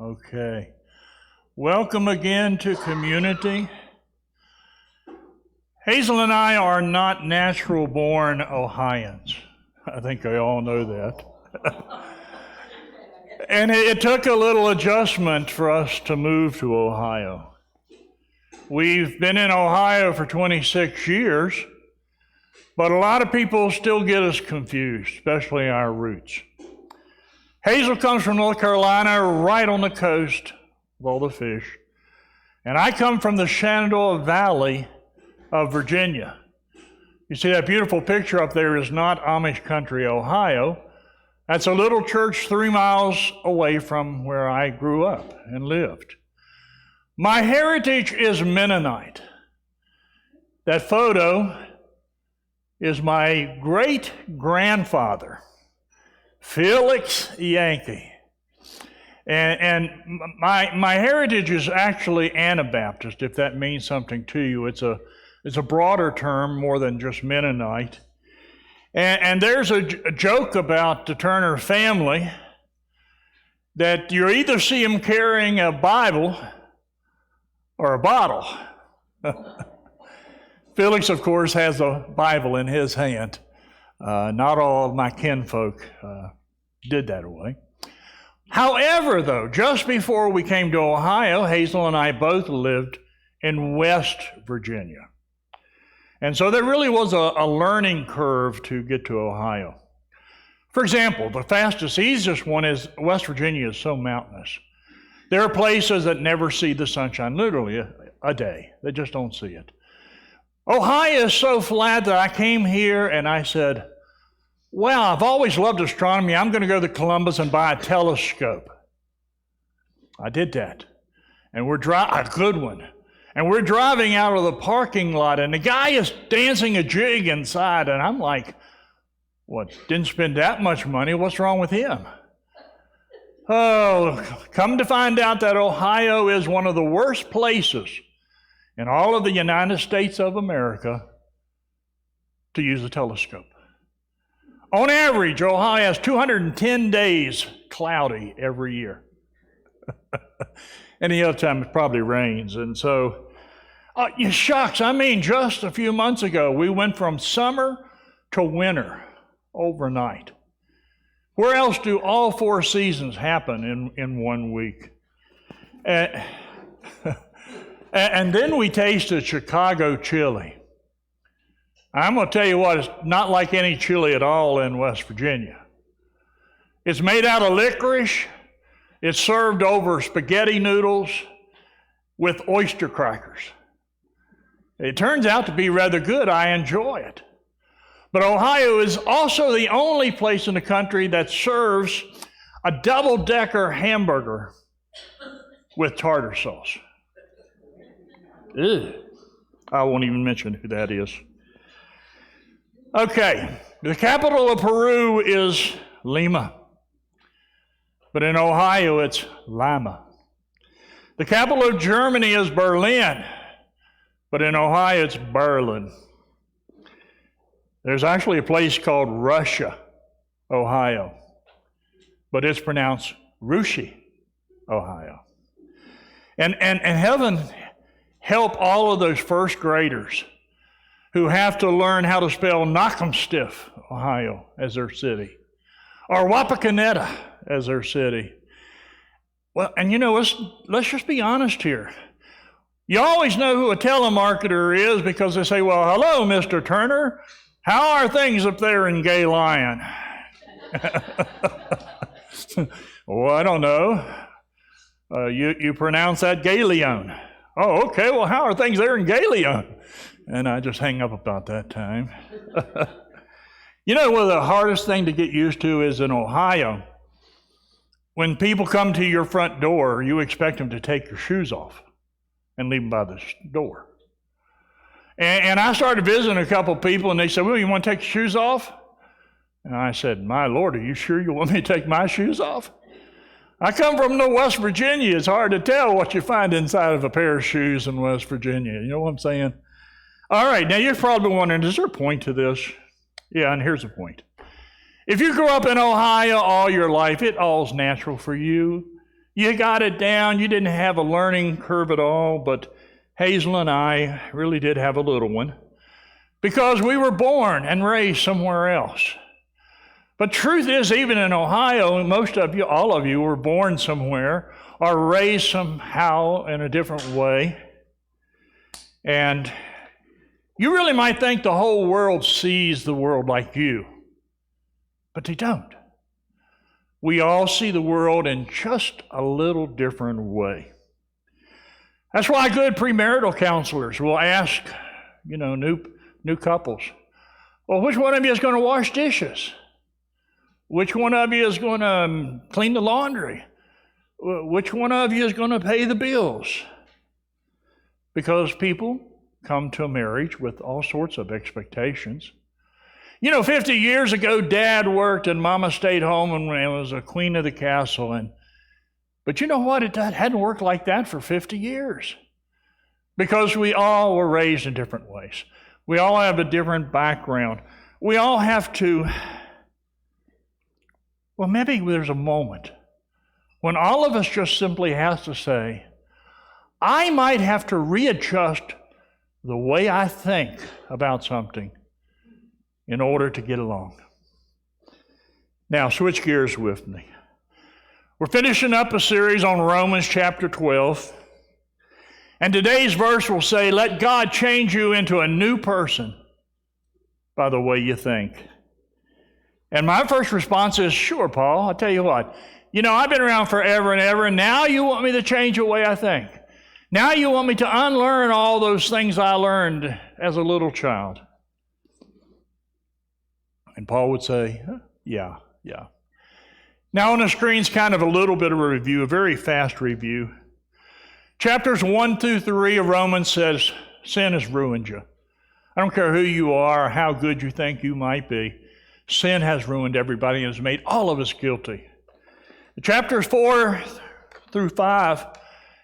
Okay. Welcome again to community. Hazel and I are not natural-born Ohioans. I think we all know that. And it took a little adjustment for us to move to Ohio. We've been in Ohio for 26 years, but a lot of people still get us confused, especially our roots. Hazel comes from North Carolina, right on the coast of all the fish. And I come from the Shenandoah Valley of Virginia. You see that beautiful picture up there is not Amish country, Ohio. That's a little church 3 miles away from where I grew up and lived. My heritage is Mennonite. That photo is my great-grandfather, Felix Yankee. And my heritage is actually Anabaptist, if that means something to you. It's a broader term more than just Mennonite. And there's a joke about the Turner family that you either see them carrying a Bible or a bottle. Felix, of course, has a Bible in his hand. Not all of my kinfolk did that way. However, though, just before we came to Ohio, Hazel and I both lived in West Virginia. And so there really was a learning curve to get to Ohio. For example, the fastest, easiest one is West Virginia is so mountainous. There are places that never see the sunshine, literally a day. They just don't see it. Ohio is so flat that I came here and I said, well, I've always loved astronomy. I'm going to go to Columbus and buy a telescope. I did that. And a good one. And we're driving out of the parking lot, and the guy is dancing a jig inside, and I'm like, what, didn't spend that much money? What's wrong with him? Oh, come to find out that Ohio is one of the worst places in all of the United States of America to use a telescope. On average, Ohio has 210 days cloudy every year. Any other time it probably rains. And so, shucks, I mean, just a few months ago, we went from summer to winter overnight. Where else do all 4 seasons happen in 1 week? And then we tasted Chicago chili. I'm going to tell you what, it's not like any chili at all in West Virginia. It's made out of licorice. It's served over spaghetti noodles with oyster crackers. It turns out to be rather good. I enjoy it. But Ohio is also the only place in the country that serves a double-decker hamburger with tartar sauce. Ew. I won't even mention who that is. Okay, the capital of Peru is Lima, but in Ohio it's Lima. The capital of Germany is Berlin, but in Ohio it's Berlin. There's actually a place called Russia, Ohio, but it's pronounced Rushi, Ohio. And heaven help all of those first graders who have to learn how to spell Knockemstiff, Ohio, as their city, or Wapakoneta as their city. Well, and let's just be honest here. You always know who a telemarketer is because they say, well, hello, Mr. Turner. How are things up there in Gay Lion? Well, I don't know. You pronounce that Galeon. Oh, okay, well, how are things there in Galeon? And I just hang up about that time. What the hardest thing to get used to is in Ohio, when people come to your front door, you expect them to take your shoes off and leave them by the door. And I started visiting a couple people, and they said, well, you want to take your shoes off? And I said, my Lord, are you sure you want me to take my shoes off? I come from West Virginia. It's hard to tell what you find inside of a pair of shoes in West Virginia. You know what I'm saying? All right, now you're probably wondering, is there a point to this? Yeah, and here's the point. If you grew up in Ohio all your life, it all's natural for you You got it down. You didn't have a learning curve at all, but Hazel and I really did have a little one because we were born and raised somewhere else. But truth is, even in Ohio, most of you, all of you, were born somewhere or raised somehow in a different way. And you really might think the whole world sees the world like you, but they don't. We all see the world in just a little different way. That's why good premarital counselors will ask, new couples, well, which one of you is going to wash dishes? Which one of you is going to clean the laundry? Which one of you is going to pay the bills? Because people come to a marriage with all sorts of expectations. 50 years ago, Dad worked and Mama stayed home and was a queen of the castle. But you know what? It hadn't worked like that for 50 years. Because we all were raised in different ways. We all have a different background. We all have to, maybe there's a moment when all of us just simply have to say, I might have to readjust the way I think about something in order to get along. Now, switch gears with me. We're finishing up a series on Romans chapter 12. And today's verse will say, let God change you into a new person by the way you think. And my first response is, sure, Paul, I'll tell you what. I've been around forever and ever, and now you want me to change the way I think. Now you want me to unlearn all those things I learned as a little child. And Paul would say, yeah. Now on the screen's kind of a little bit of a review, a very fast review. Chapters 1 through 3 of Romans says, sin has ruined you. I don't care who you are or how good you think you might be. Sin has ruined everybody and has made all of us guilty. Chapters 4 through 5,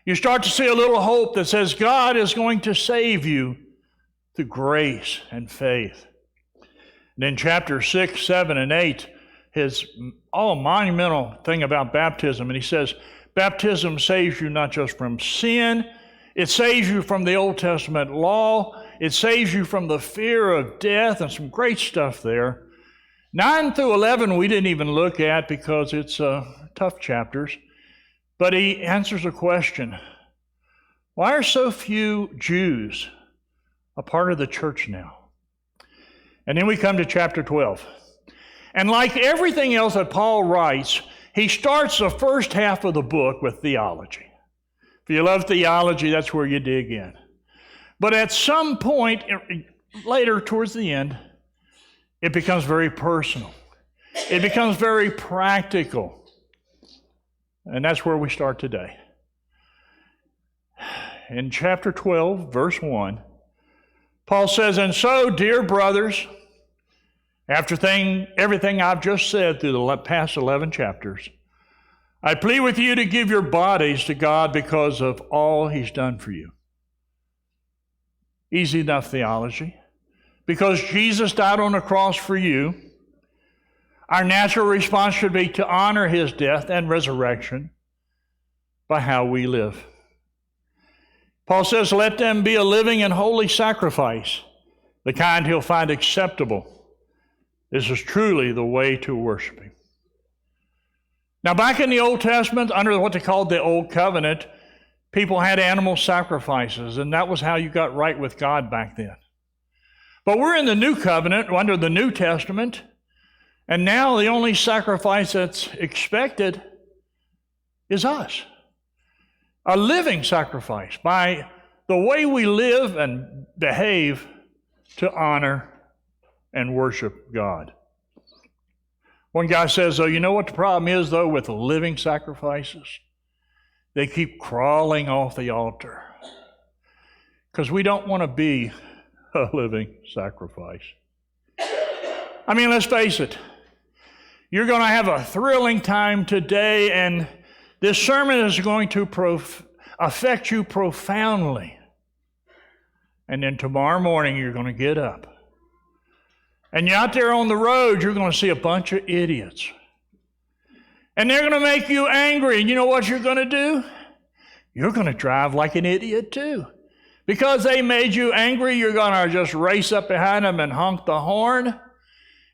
you start to see a little hope that says God is going to save you through grace and faith. And then chapters 6, 7, and 8, his monumental thing about baptism. And he says, baptism saves you not just from sin, it saves you from the Old Testament law, it saves you from the fear of death, and some great stuff there. 9 through 11 we didn't even look at because it's tough chapters. But he answers a question. Why are so few Jews a part of the church now? And then we come to chapter 12. And like everything else that Paul writes, he starts the first half of the book with theology. If you love theology, that's where you dig in. But at some point later, towards the end, it becomes very personal. It becomes very practical. And that's where we start today. In chapter 12, verse 1, Paul says, and so, dear brothers, after everything I've just said through the past 11 chapters, I plead with you to give your bodies to God because of all He's done for you. Easy enough theology. Because Jesus died on the cross for you, our natural response should be to honor His death and resurrection by how we live. Paul says, let them be a living and holy sacrifice, the kind He'll find acceptable. This is truly the way to worship Him. Now, back in the Old Testament, under what they called the Old Covenant, people had animal sacrifices, and that was how you got right with God back then. But we're in the New Covenant, under the New Testament, and now the only sacrifice that's expected is us. A living sacrifice by the way we live and behave to honor and worship God. One guy says, though, you know what the problem is, though, with living sacrifices? They keep crawling off the altar. Because we don't want to be a living sacrifice. I mean, let's face it. You're going to have a thrilling time today, and this sermon is going to affect you profoundly. And then tomorrow morning, you're going to get up. And you're out there on the road, you're going to see a bunch of idiots. And they're going to make you angry. And you know what you're going to do? You're going to drive like an idiot too. Because they made you angry, you're going to just race up behind them and honk the horn.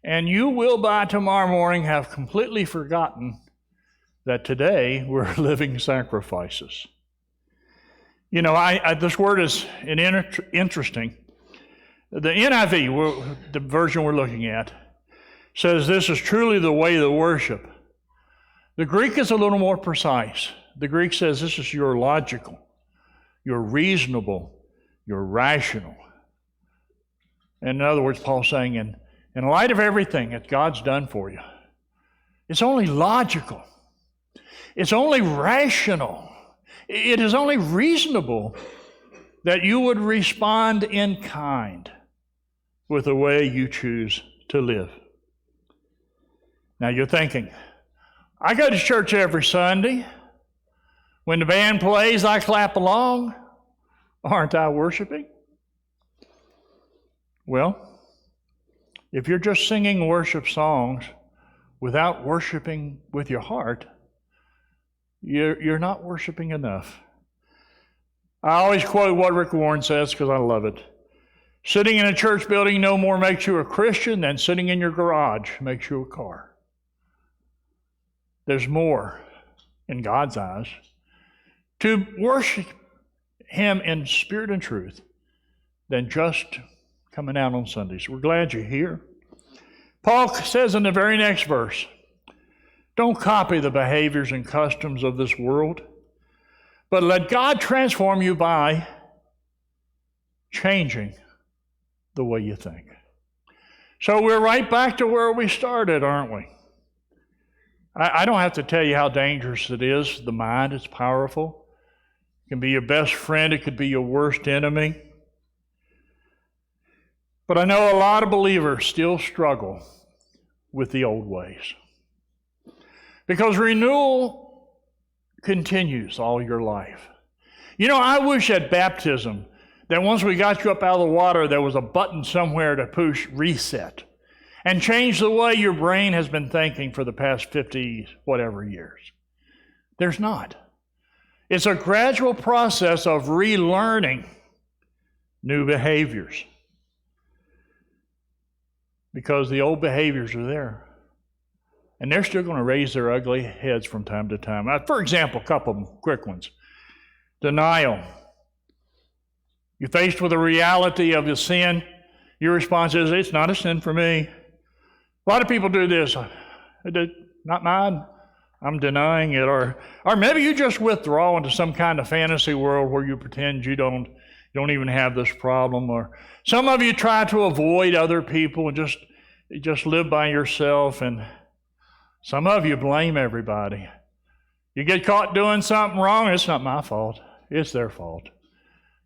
And you will by tomorrow morning have completely forgotten that today we're living sacrifices. You know, this word is interesting. The NIV, the version we're looking at, says this is truly the way to worship. The Greek is a little more precise. The Greek says this is your logical, your reasonable, your rational. And in other words, Paul's saying, in light of everything that God's done for you, it's only logical. It's only rational. It is only reasonable that you would respond in kind with the way you choose to live. Now you're thinking, I go to church every Sunday. When the band plays, I clap along. Aren't I worshiping? Well, if you're just singing worship songs without worshiping with your heart, you're not worshiping enough. I always quote what Rick Warren says because I love it. Sitting in a church building no more makes you a Christian than sitting in your garage makes you a car. There's more in God's eyes to worship Him in spirit and truth than just coming out on Sundays. We're glad you're here. Paul says in the very next verse, don't copy the behaviors and customs of this world, but let God transform you by changing the way you think. So we're right back to where we started, aren't we? I don't have to tell you how dangerous it is. The mind is powerful. It can be your best friend. It could be your worst enemy. But I know a lot of believers still struggle with the old ways. Because renewal continues all your life. You know, I wish at baptism that once we got you up out of the water, there was a button somewhere to push reset and change the way your brain has been thinking for the past 50 whatever years. There's not. It's a gradual process of relearning new behaviors because the old behaviors are there. And they're still going to raise their ugly heads from time to time. For example, a couple of them, quick ones. Denial. You're faced with the reality of the sin. Your response is, it's not a sin for me. A lot of people do this. Not mine. I'm denying it. Or maybe you just withdraw into some kind of fantasy world where you pretend you don't even have this problem. Or some of you try to avoid other people and just live by yourself. And some of you blame everybody. You get caught doing something wrong, it's not my fault. It's their fault.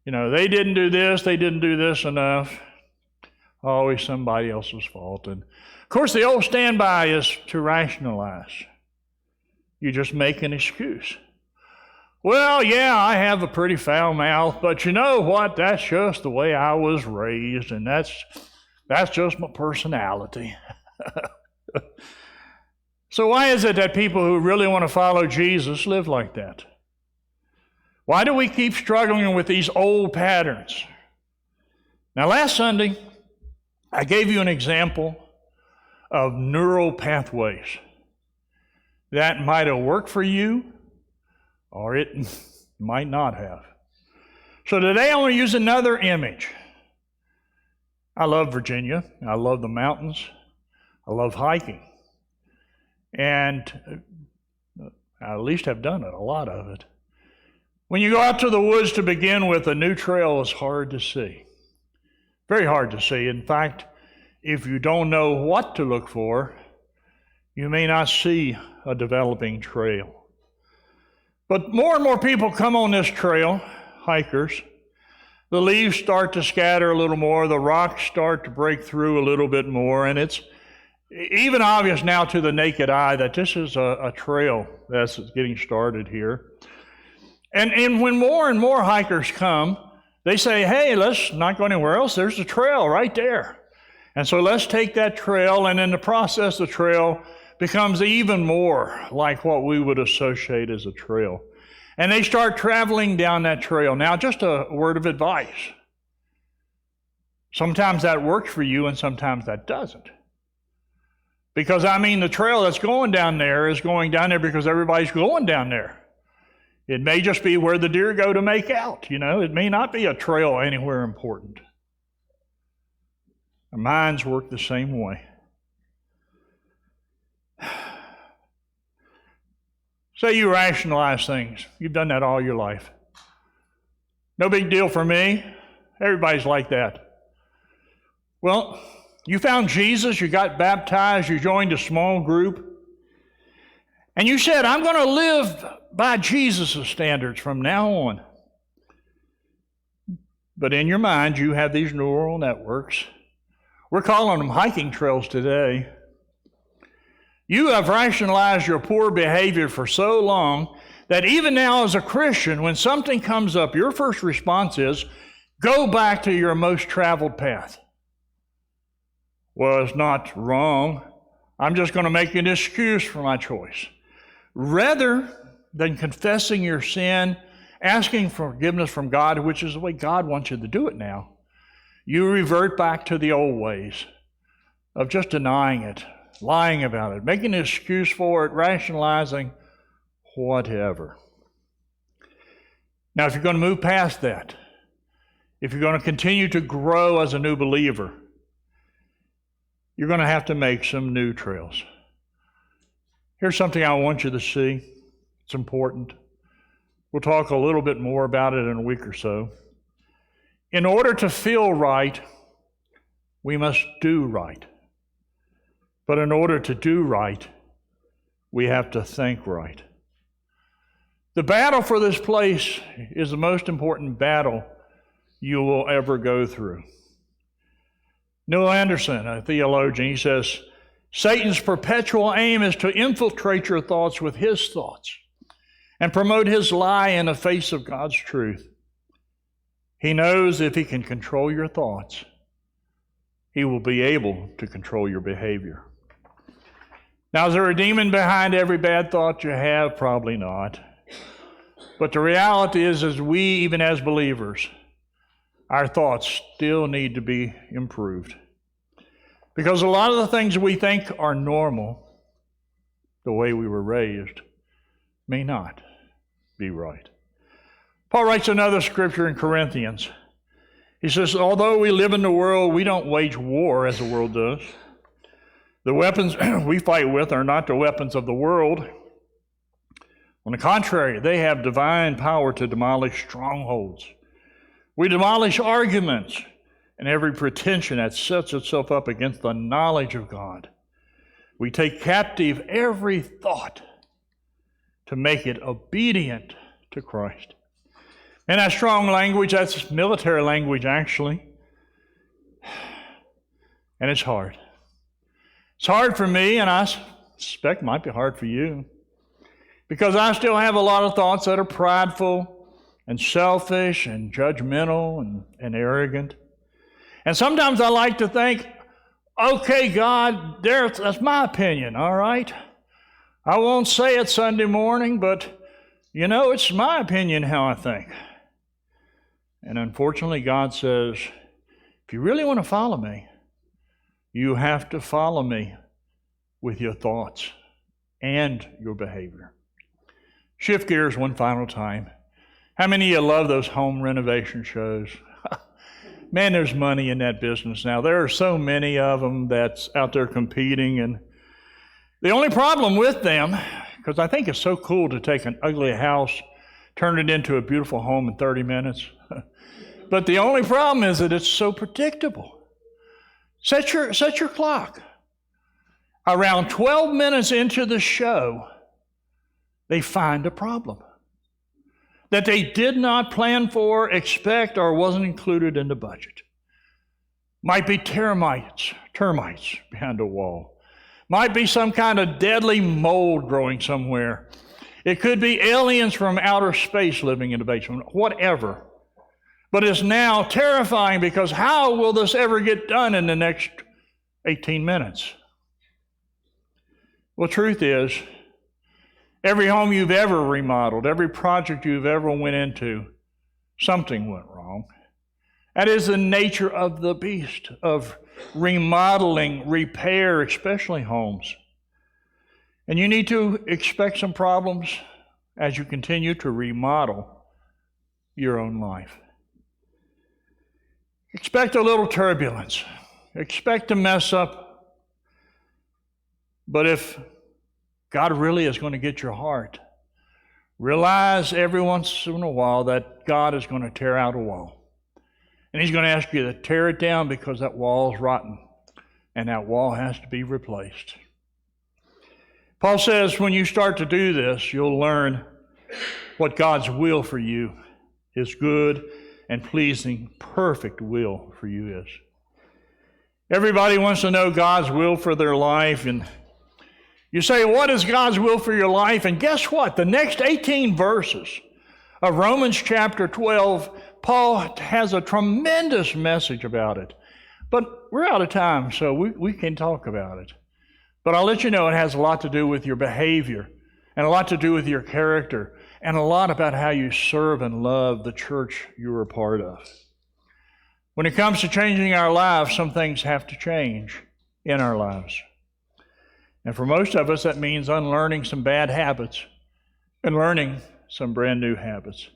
You know, they didn't do this enough. Always somebody else's fault. And of course, the old standby is to rationalize. You just make an excuse. Well, yeah, I have a pretty foul mouth, but you know what? That's just the way I was raised, and that's just my personality. So why is it that people who really want to follow Jesus live like that? Why do we keep struggling with these old patterns? Now, last Sunday, I gave you an example of neural pathways that might have worked for you, or it might not have. So today I want to use another image. I love Virginia. I love the mountains. I love hiking. And I at least have done it, a lot of it. When you go out to the woods to begin with, a new trail is hard to see. Very hard to see. In fact, if you don't know what to look for, you may not see a developing trail. But more and more people come on this trail, hikers. The leaves start to scatter a little more, the rocks start to break through a little bit more, and it's even obvious now to the naked eye that this is a trail that's getting started here. And when more and more hikers come, they say, hey, let's not go anywhere else. There's a trail right there. And so let's take that trail, and in the process, the trail becomes even more like what we would associate as a trail. And they start traveling down that trail. Now, just a word of advice. Sometimes that works for you and sometimes that doesn't. Because, the trail that's going down there is going down there because everybody's going down there. It may just be where the deer go to make out, It may not be a trail anywhere important. Our minds work the same way. Say you rationalize things. You've done that all your life. No big deal for me. Everybody's like that. Well, you found Jesus, you got baptized, you joined a small group, and you said, I'm going to live by Jesus' standards from now on. But in your mind, you have these neural networks. We're calling them hiking trails today. You have rationalized your poor behavior for so long that even now as a Christian, when something comes up, your first response is, go back to your most traveled path. Well, it's not wrong. I'm just going to make an excuse for my choice. Rather than confessing your sin, asking forgiveness from God, which is the way God wants you to do it now, you revert back to the old ways of just denying it, lying about it, making an excuse for it, rationalizing, whatever. Now, if you're going to move past that, if you're going to continue to grow as a new believer, you're going to have to make some new trails. Here's something I want you to see. It's important. We'll talk a little bit more about it in a week or so. In order to feel right, we must do right. But in order to do right, we have to think right. The battle for this place is the most important battle you will ever go through. Neil Anderson, a theologian, he says, Satan's perpetual aim is to infiltrate your thoughts with his thoughts and promote his lie in the face of God's truth. He knows if he can control your thoughts, he will be able to control your behavior. Now, is there a demon behind every bad thought you have? Probably not. But the reality is we, even as believers, our thoughts still need to be improved. Because a lot of the things we think are normal, the way we were raised, may not be right. Paul writes another scripture in Corinthians. He says, although we live in the world, we don't wage war as the world does. The weapons we fight with are not the weapons of the world. On the contrary, they have divine power to demolish strongholds. We demolish arguments and every pretension that sets itself up against the knowledge of God. We take captive every thought to make it obedient to Christ. And that strong language, that's military language actually. And it's hard. It's hard for me, and I suspect it might be hard for you. Because I still have a lot of thoughts that are prideful and selfish and judgmental and arrogant. And sometimes I like to think, okay, God, that's my opinion, all right? I won't say it Sunday morning, but, it's my opinion how I think. And unfortunately, God says, if you really want to follow me, you have to follow me with your thoughts and your behavior. Shift gears one final time. How many of you love those home renovation shows? Man, there's money in that business now. There are so many of them that's out there competing. And the only problem with them, because I think it's so cool to take an ugly house, turn it into a beautiful home in 30 minutes. But the only problem is that it's so predictable. Set your clock. Around 12 minutes into the show, they find a problem that they did not plan for, expect, or wasn't included in the budget. Might be termites behind a wall. Might be some kind of deadly mold growing somewhere. It could be aliens from outer space living in the basement, whatever. But it's now terrifying because how will this ever get done in the next 18 minutes? Well, truth is, every home you've ever remodeled, every project you've ever went into, something went wrong. That is the nature of the beast, of remodeling, repair, especially homes. And you need to expect some problems as you continue to remodel your own life. Expect a little turbulence. Expect to mess up. But if God really is going to get your heart, realize every once in a while that God is going to tear out a wall. And He's going to ask you to tear it down because that wall is rotten and that wall has to be replaced. Paul says when you start to do this, you'll learn what God's will for you, His good and pleasing, perfect will for you is. Everybody wants to know God's will for their life, and you say, what is God's will for your life? And guess what? The next 18 verses of Romans chapter 12, Paul has a tremendous message about it. But we're out of time, so we can talk about it. But I'll let you know it has a lot to do with your behavior, and a lot to do with your character, and a lot about how you serve and love the church you're a part of. When it comes to changing our lives, some things have to change in our lives. And for most of us, that means unlearning some bad habits and learning some brand new habits.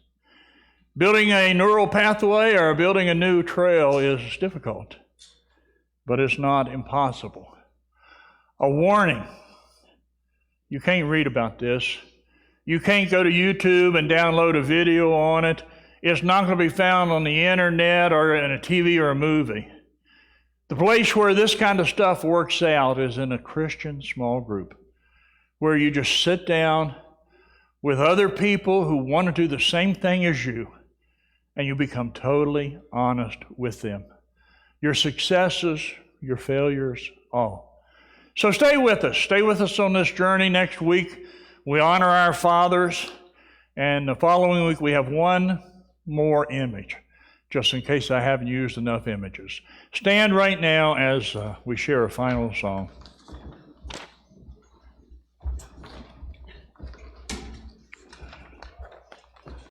Building a neural pathway or building a new trail is difficult, but it's not impossible. A warning: you can't read about this. You can't go to YouTube and download a video on it. It's not going to be found on the internet or in a TV or a movie. The place where this kind of stuff works out is in a Christian small group, where you just sit down with other people who want to do the same thing as you, and you become totally honest with them. Your successes, your failures, all. So stay with us. Stay with us on this journey. Next week, we honor our fathers, and the following week we have one more image, just in case I haven't used enough images. Stand right now as we share a final song.